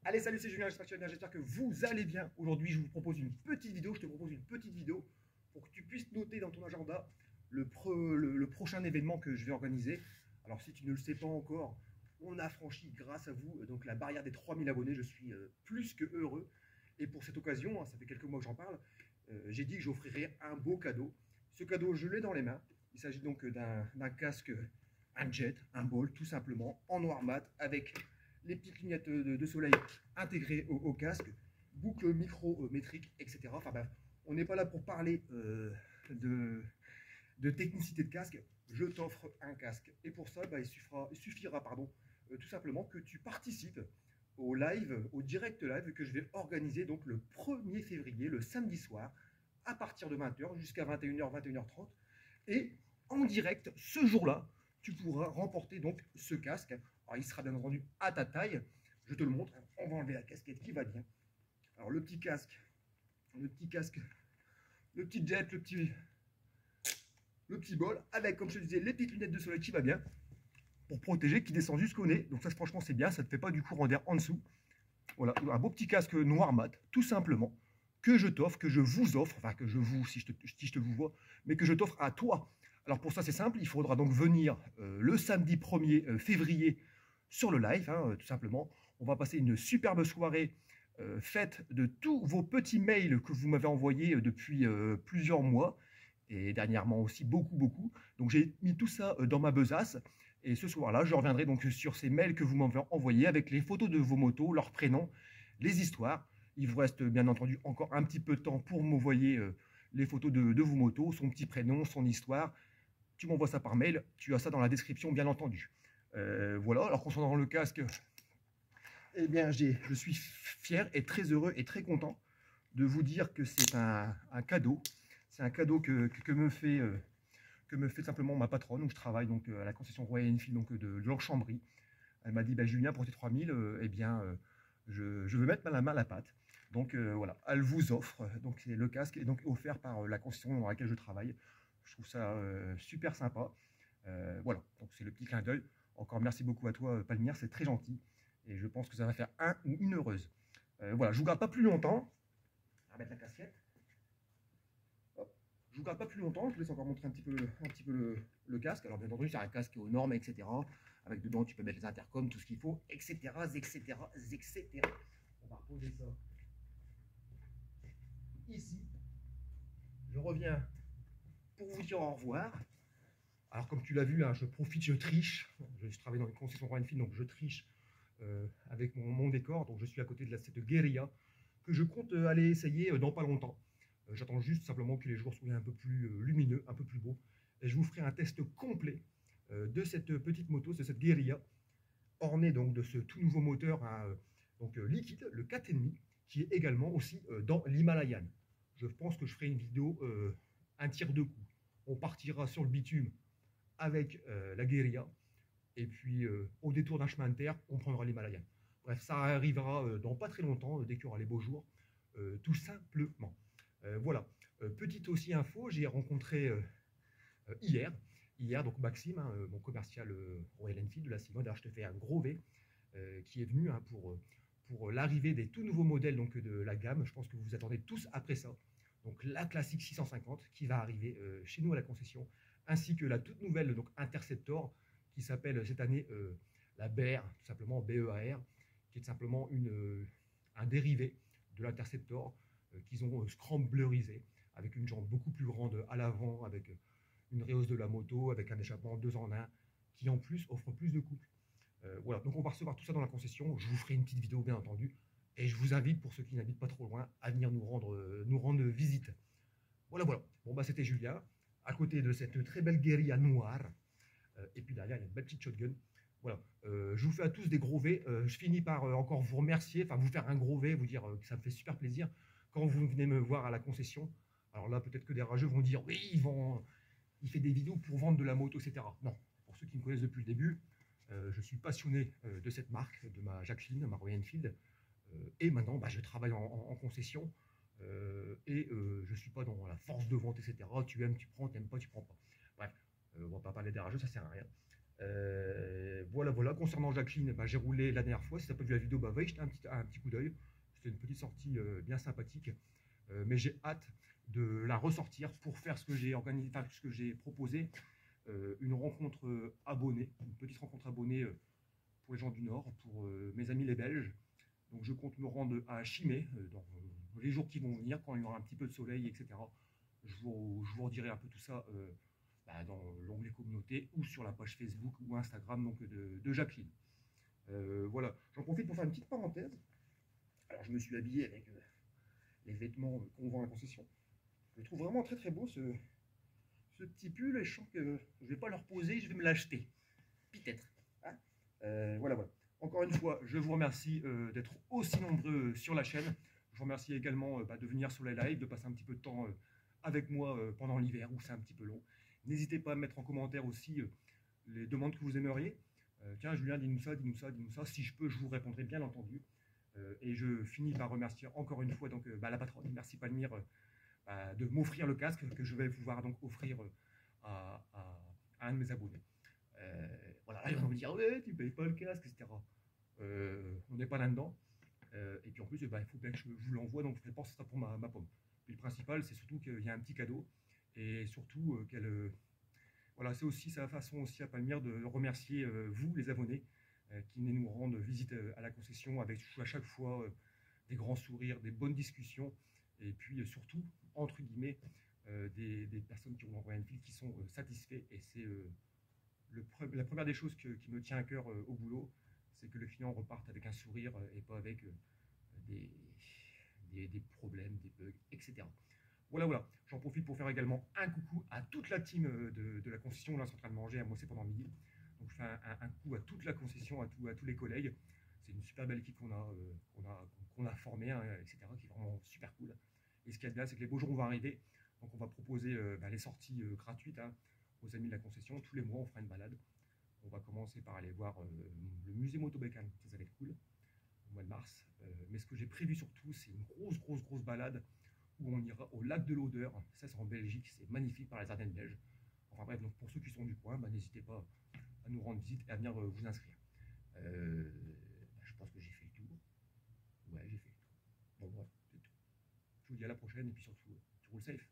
Allez, salut, c'est Julien, j'espère que tu vas bien, j'espère que vous allez bien. Aujourd'hui, je vous propose une petite vidéo, je te propose une petite vidéo pour que tu puisses noter dans ton agenda le prochain événement que je vais organiser. Alors, si tu ne le sais pas encore, on a franchi, grâce à vous, donc la barrière des 3000 abonnés. Je suis plus que heureux. Et pour cette occasion, ça fait quelques mois que j'en parle, j'ai dit que j'offrirais un beau cadeau. Ce cadeau, je l'ai dans les mains. Il s'agit donc d'un casque, un jet, un ball, tout simplement, en noir mat, avec les petites lunettes de soleil intégrées au casque, boucle micrométrique, etc. Enfin bref, on n'est pas là pour parler de technicité de casque. Je t'offre un casque. Et pour ça, il suffira tout simplement que tu participes au live, au direct live que je vais organiser donc le 1er février, le samedi soir, à partir de 20h jusqu'à 21h, 21h30. Et en direct, ce jour-là, tu pourras remporter donc ce casque. Alors, il sera bien entendu à ta taille. Je te le montre. On va enlever la casquette qui va bien. Alors, le petit casque, le petit jet, le petit bol, avec, comme je te disais, les petites lunettes de soleil qui va bien, pour protéger, qui descend jusqu'au nez. Donc ça, franchement, c'est bien. Ça ne te fait pas du courant d'air en dessous. Voilà, un beau petit casque noir mat, tout simplement, que je t'offre, que je vous offre, enfin que je vous, si je te vous vois, mais que je t'offre à toi. Alors pour ça, c'est simple, il faudra donc venir le samedi 1er février sur le live, tout simplement. On va passer une superbe soirée faite de tous vos petits mails que vous m'avez envoyés depuis plusieurs mois, et dernièrement aussi beaucoup. Donc j'ai mis tout ça dans ma besace. Et ce soir-là, je reviendrai donc sur ces mails que vous m'avez envoyés avec les photos de vos motos, leurs prénoms, les histoires. Il vous reste bien entendu encore un petit peu de temps pour m'envoyer les photos de vos motos, son petit prénom, son histoire. Tu m'envoies ça par mail, tu as ça dans la description bien entendu. Voilà, alors concernant le casque, eh bien je suis fier et très heureux et très content de vous dire que c'est un cadeau. C'est un cadeau que me fait simplement ma patronne, où je travaille donc à la concession Royal Enfield donc de Longchambry. Elle m'a dit, Julien, pour tes 3000, je veux mettre la main à la pâte. Donc voilà, elle vous offre, donc c'est le casque est donc offert par la concession dans laquelle je travaille. Je trouve ça super sympa. Voilà, donc c'est le petit clin d'œil. Encore merci beaucoup à toi, Palmire, c'est très gentil. Et je pense que ça va faire un ou une heureuse. Voilà, je ne vous garde pas plus longtemps. On va mettre la casquette. Je ne vous garde pas plus longtemps, je vous laisse encore montrer un petit peu le casque. Alors bien entendu, c'est un casque aux normes, etc. Avec dedans, tu peux mettre les intercoms, tout ce qu'il faut, etc. On va reposer ça ici. Je reviens pour vous dire au revoir. Alors comme tu l'as vu, je profite, je triche. Je travaille dans une concession Royal Enfield, donc je triche avec mon décor. Donc je suis à côté de cette guérilla que je compte aller essayer dans pas longtemps. J'attends juste simplement que les jours soient un peu plus lumineux, un peu plus beaux. Et je vous ferai un test complet de cette petite moto, de cette guérilla, ornée donc de ce tout nouveau moteur liquide, le 4,5, qui est également aussi dans l'Himalayan. Je pense que je ferai une vidéo un tir de coup. On partira sur le bitume avec la guérilla, et puis au détour d'un chemin de terre, on prendra l'Himalayan. Bref, ça arrivera dans pas très longtemps, dès qu'il y aura les beaux jours, tout simplement. Voilà, petite aussi info, j'ai rencontré hier, donc Maxime, mon commercial Royal Enfield de la Simone. Alors je te fais un gros V, qui est venu pour l'arrivée des tout nouveaux modèles donc, de la gamme. Je pense que vous vous attendez tous après ça. Donc la classique 650 qui va arriver chez nous à la concession, ainsi que la toute nouvelle donc, Interceptor qui s'appelle cette année la BEAR, tout simplement BEAR, qui est simplement un dérivé de l'Interceptor qu'ils ont scramblerisé, avec une jambe beaucoup plus grande à l'avant, avec une réhausse de la moto, avec un échappement 2 en 1, qui en plus offre plus de couple. Voilà, donc on va recevoir tout ça dans la concession. Je vous ferai une petite vidéo bien entendu, et je vous invite, pour ceux qui n'habitent pas trop loin, à venir nous rendre visite. Voilà. Bon c'était Julien, à côté de cette très belle guérilla noire, et puis derrière il y a une belle petite shotgun. Voilà, je vous fais à tous des gros V. Je finis par encore vous remercier, enfin vous faire un gros V, vous dire que ça me fait super plaisir quand vous venez me voir à la concession. Alors là, peut-être que des rageux vont dire, oui, il fait des vidéos pour vendre de la moto, etc. Non, pour ceux qui me connaissent depuis le début, je suis passionné de cette marque, de ma Jacqueline, ma Royal Enfield. Et maintenant, je travaille en concession. Et je ne suis pas dans la force de vente, etc. Tu aimes, tu prends, tu n'aimes pas, tu prends pas. Bref, on ne va pas parler des rageux, ça ne sert à rien. Voilà, voilà. Concernant Jacqueline, bah, j'ai roulé la dernière fois. Si tu n'as pas vu la vidéo, bah, va y jeter un petit coup d'œil. C'était une petite sortie bien sympathique. Mais j'ai hâte de la ressortir pour faire ce que j'ai organisé, enfin, ce que j'ai proposé, une rencontre abonnée, une petite rencontre abonnée pour les gens du Nord, pour mes amis les Belges. Donc je compte me rendre à Chimay dans les jours qui vont venir, quand il y aura un petit peu de soleil, etc. Je vous redirai un peu tout ça bah, dans l'onglet communauté ou sur la page Facebook ou Instagram donc, de Jacqueline. Voilà, j'en profite pour faire une petite parenthèse. Alors je me suis habillé avec les vêtements qu'on vend à la concession. Je le trouve vraiment très très beau ce petit pull et je sens que je ne vais pas le reposer, je vais me l'acheter. Peut-être. Hein. Voilà, voilà. Encore une fois, je vous remercie d'être aussi nombreux sur la chaîne. Je vous remercie également bah, de venir sur les lives, de passer un petit peu de temps avec moi pendant l'hiver où c'est un petit peu long. N'hésitez pas à mettre en commentaire aussi les demandes que vous aimeriez. Tiens, Julien, dis-nous ça, dis-nous ça, dis-nous ça. Si je peux, je vous répondrai bien entendu. Et je finis par remercier encore une fois donc, bah, la patronne. Merci Palmyre de m'offrir le casque que je vais pouvoir donc offrir à un de mes abonnés. Voilà, ils vont me dire ouais, tu payes pas le casque, etc. On n'est pas là-dedans. Et puis en plus, bah, il faut bien que je vous l'envoie, donc je pense que ce sera pour ma pomme. Puis le principal, c'est surtout qu'il y a un petit cadeau et surtout qu'elle. Voilà, c'est aussi sa façon aussi à Palmyre de remercier vous, les abonnés, qui venez nous rendre visite à la concession avec à chaque fois des grands sourires, des bonnes discussions, et puis surtout, entre guillemets, des personnes qui ont envoyé une file qui sont satisfaits. Et c'est la première des choses qui me tient à cœur au boulot, c'est que le client reparte avec un sourire et pas avec des, des problèmes, des bugs, etc. Voilà, voilà. J'en profite pour faire également un coucou à toute la team de la concession. Là, on est en train de manger à Moissé pendant midi. Donc, je fais un coucou à toute la concession, à tous les collègues. C'est une super belle équipe qu'on a formée, hein, etc., qui est vraiment super cool. Et ce qu'il y a de bien, c'est que les beaux jours vont arriver. Donc, on va proposer les sorties gratuites hein, aux amis de la concession. Tous les mois, on fera une balade. On va commencer par aller voir le musée Motobécane. Ça va être cool au mois de mars. Mais ce que j'ai prévu surtout, c'est une grosse balade où on ira au lac de l'Odeur. Ça, c'est en Belgique, c'est magnifique par les Ardennes belges. Enfin bref, donc pour ceux qui sont du coin, bah, n'hésitez pas à nous rendre visite et à venir vous inscrire. Je pense que j'ai fait le tour. Ouais, j'ai fait le tour. Bon, bref, c'est tout. Je vous dis à la prochaine et puis surtout, tu roules safe.